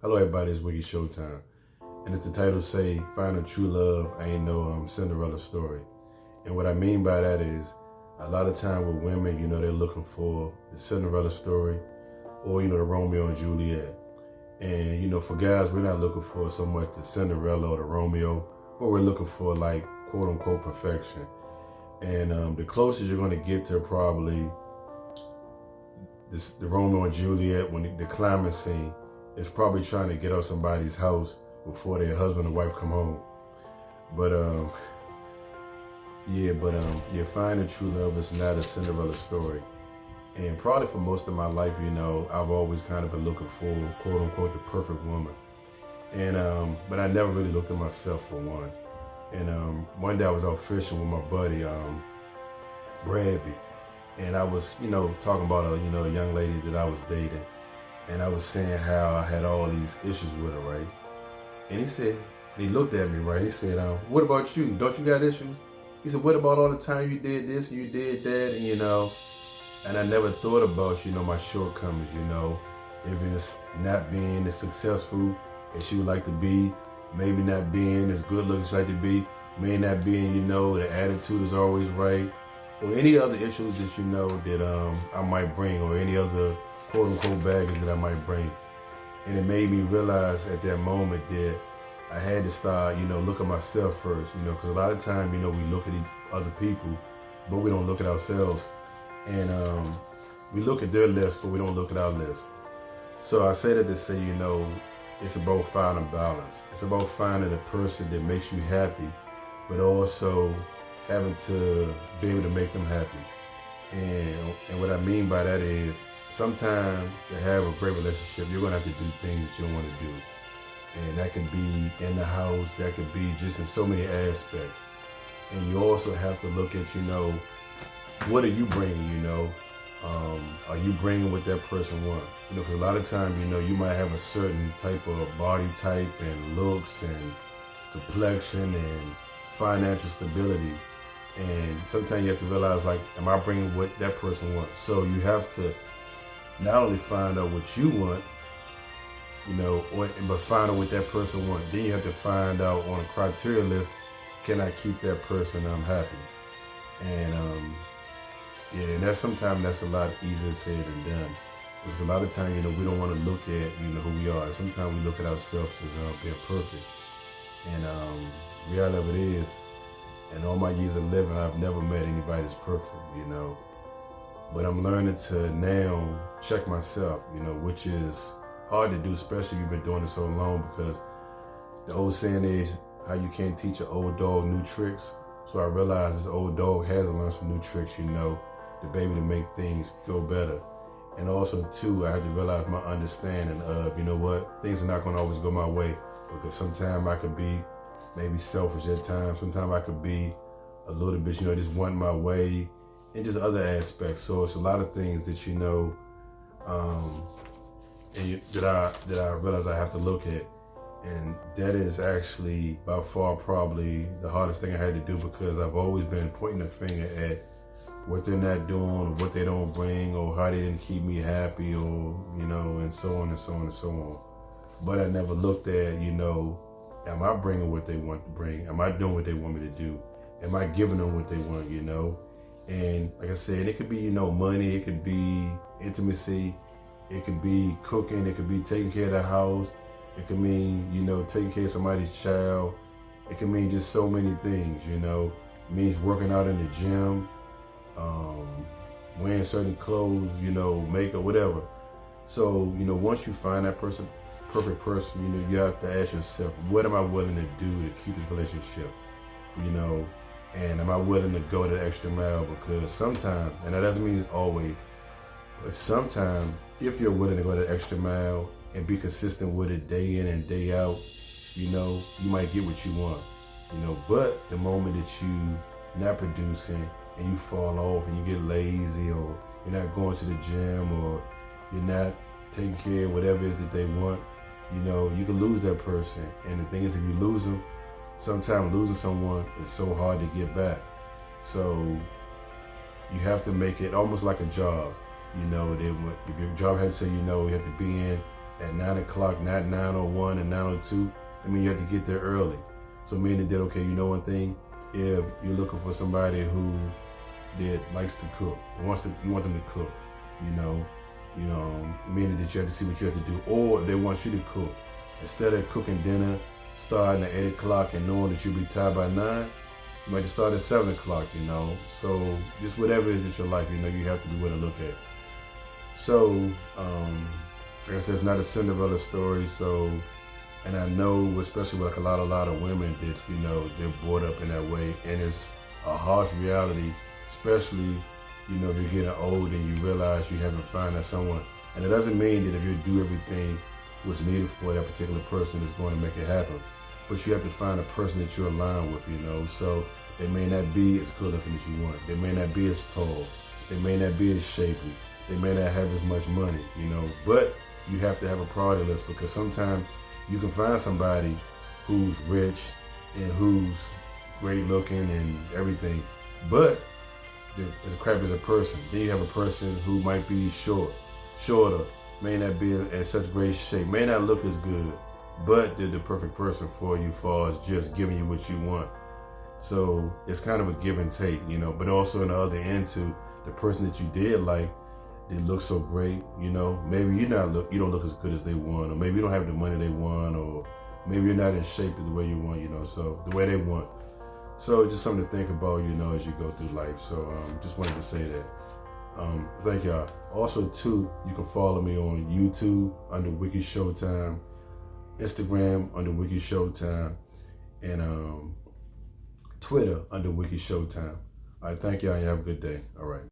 Hello everybody, it's Wiggy Showtime. And it's the title say, Find a True Love, Ain't No Cinderella Story. And what I mean by that is, a lot of time with women, they're looking for the Cinderella story or, the Romeo and Juliet. And, for guys, we're not looking for so much the Cinderella or the Romeo, but we're looking for like, quote unquote, perfection. And the closest you're going to get to probably the Romeo and Juliet, when the climbing scene, is probably trying to get out somebody's house before their husband or wife come home. But finding true love is not a Cinderella story. And probably for most of my life, I've always kind of been looking for, quote unquote, the perfect woman. And but I never really looked at myself for one. And one day I was out fishing with my buddy, Bradby. And I was, talking about a young lady that I was dating. And I was saying how I had all these issues with her, right? And he said, and he looked at me, right? He said, what about you? Don't you got issues? He said, what about all the time you did this and you did that? And I never thought about, my shortcomings, if it's not being as successful as she would like to be, maybe not being as good looking as she'd like to be, may not being, the attitude is always right, or any other issues that, that I might bring, or any other quote unquote baggage that I might bring. And it made me realize at that moment that I had to start, look at myself first, because a lot of time, we look at other people, but we don't look at ourselves. And we look at their list, but we don't look at our list. So I say that to say, it's about finding balance. It's about finding a person that makes you happy, but also having to be able to make them happy. And what I mean by that is, sometimes to have a great relationship, you're gonna have to do things that you don't want to do. And that could be in the house, that could be just in so many aspects. And you also have to look at, what are you bringing, are you bringing what that person wants? Because a lot of times, you might have a certain type of body type and looks and complexion and financial stability. And sometimes you have to realize, like, am I bringing what that person wants? So you have to not only find out what you want, but find out what that person wants. Then you have to find out on a criteria list, can I keep that person happy? And and sometimes that's a lot easier said than done. Because a lot of times, we don't want to look at, who we are. Sometimes we look at ourselves as being perfect. And reality of it is, in all my years of living, I've never met anybody that's perfect, But I'm learning to now check myself, which is hard to do, especially if you've been doing it so long, because the old saying is how you can't teach an old dog new tricks. So I realized this old dog has to learn some new tricks, the baby, to make things go better. And also too, I had to realize my understanding of, things are not gonna always go my way, because sometimes I could be maybe selfish at times. Sometimes I could be a little bit, just wanting my way, and just other aspects. So it's a lot of things that that I realize I have to look at, and that is actually by far probably the hardest thing I had to do, because I've always been pointing the finger at what they're not doing, or what they don't bring, or how they didn't keep me happy, or and so on and so on and so on. But I never looked at, am I bringing what they want to bring? Am I doing what they want me to do? Am I giving them what they want? And like I said, it could be, money, it could be intimacy, it could be cooking, it could be taking care of the house, it could mean, taking care of somebody's child, it could mean just so many things, It means working out in the gym, wearing certain clothes, makeup, whatever. So, once you find that perfect person, you have to ask yourself, what am I willing to do to keep this relationship? And am I willing to go the extra mile? Because sometimes, and that doesn't mean always, but sometimes if you're willing to go the extra mile and be consistent with it day in and day out, you might get what you want, but the moment that you not producing and you fall off and you get lazy, or you're not going to the gym, or you're not taking care of whatever it is that they want, you can lose that person. And the thing is, if you lose them, sometimes losing someone is so hard to get back. So you have to make it almost like a job. If your job has to say, you have to be in at 9 o'clock, not 9:01 and 9:02, I mean, you have to get there early. So meaning that, okay, you know one thing, if you're looking for somebody who that likes to cook, you want them to cook, meaning that you have to see what you have to do, or they want you to cook. Instead of cooking dinner, starting at 8 o'clock and knowing that you'll be tired by 9, you might just start at 7 o'clock, So just whatever it is that you like, you have to be willing to look at. So, like I said, it's not a Cinderella story, so, and I know, especially with like a lot of women that, they're brought up in that way, and it's a harsh reality, especially, if you're getting old and you realize you haven't found that someone. And it doesn't mean that if you do everything what's needed for that particular person is going to make it happen. But you have to find a person that you're aligned with, So they may not be as good looking as you want. They may not be as tall. They may not be as shapely. They may not have as much money, But you have to have a priority list, because sometimes you can find somebody who's rich and who's great looking and everything, but as crap as a person. Then you have a person who might be shorter, may not be in such great shape, may not look as good, but they're the perfect person for you, as far as just giving you what you want. So it's kind of a give and take, but also on the other end too, the person that you did like, they look so great, maybe you don't look as good as they want, or maybe you don't have the money they want, or maybe you're not in shape the way you want, so the way they want. So just something to think about, as you go through life. So just wanted to say that. Thank y'all. Also too, you can follow me on YouTube under Wiki Showtime, Instagram under Wiki Showtime, and Twitter under Wiki Showtime. All right, thank y'all, and you have a good day. All right.